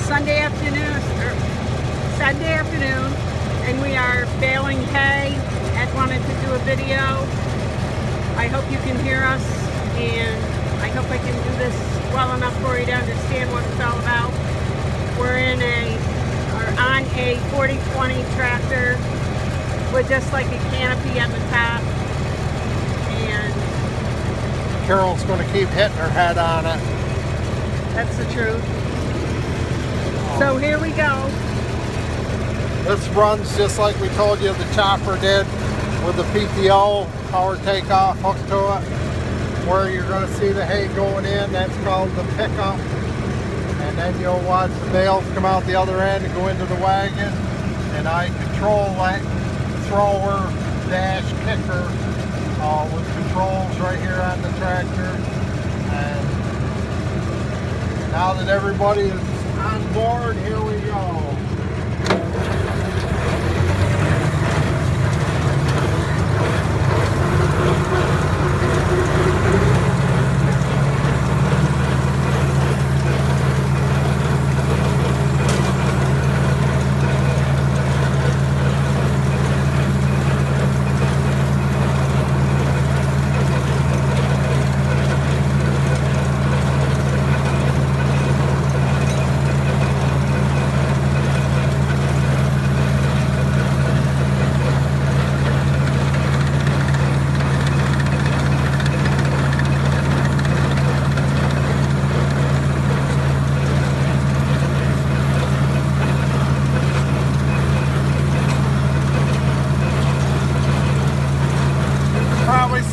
Sunday afternoon, and we are baling hay. Ed wanted to do a video. I hope you can hear us, and I hope I can do this well enough for you to understand what it's all about. We're on a 4020 tractor with just like a canopy at the top, and Carol's going to keep hitting her head on it. that's the truth. So here we go. This runs just like we told you the chopper did, with the PTO power takeoff hooked to it. Where you're going to see the hay going in, that's called the pickup. And then you'll watch the bales come out the other end and go into the wagon. And I control that thrower dash kicker with controls right here on the tractor. And now that everybody is on board, here we go.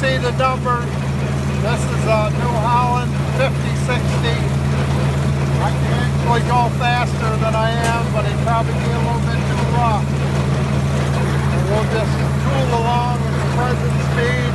See the number. This is a New Holland 5060. I can actually go faster than I am, but it'd probably be a little bit too rough. And we'll just tool along at the present speed.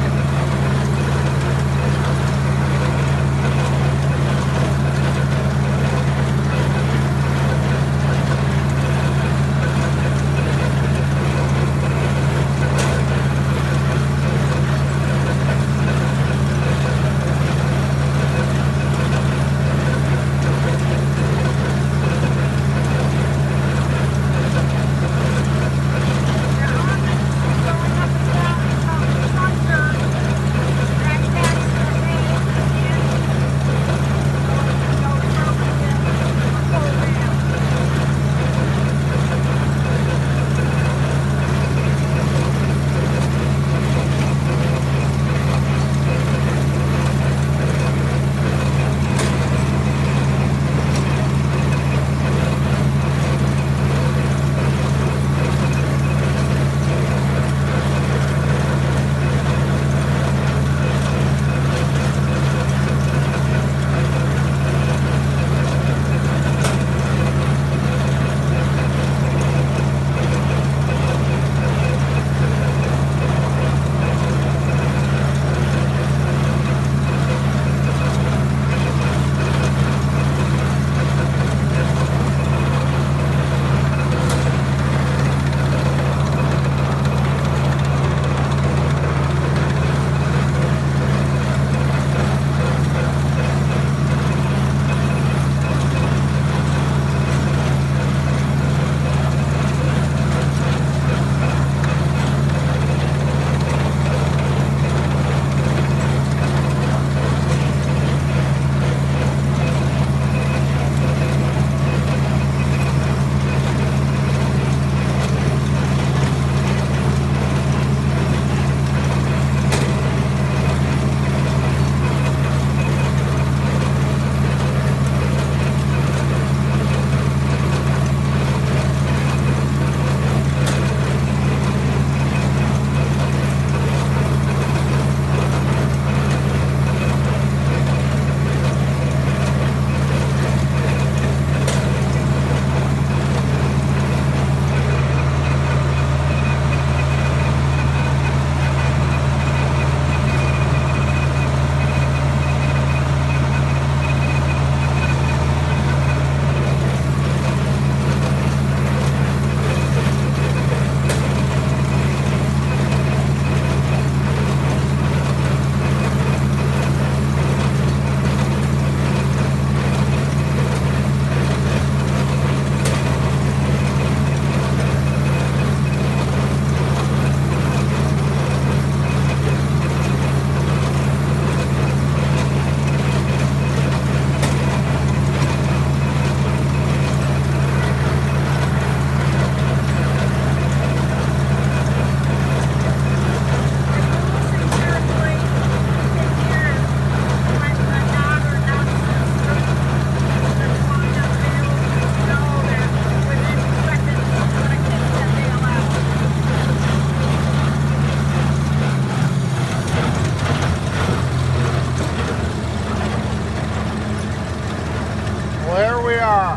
Well, there we are.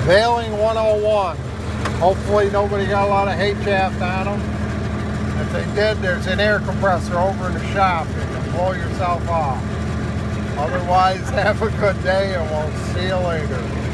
Baling 101. Hopefully nobody got a lot of hay chaff on them. If they did, there's an air compressor over in the shop. You can blow yourself off. Otherwise, have a good day and we'll see you later.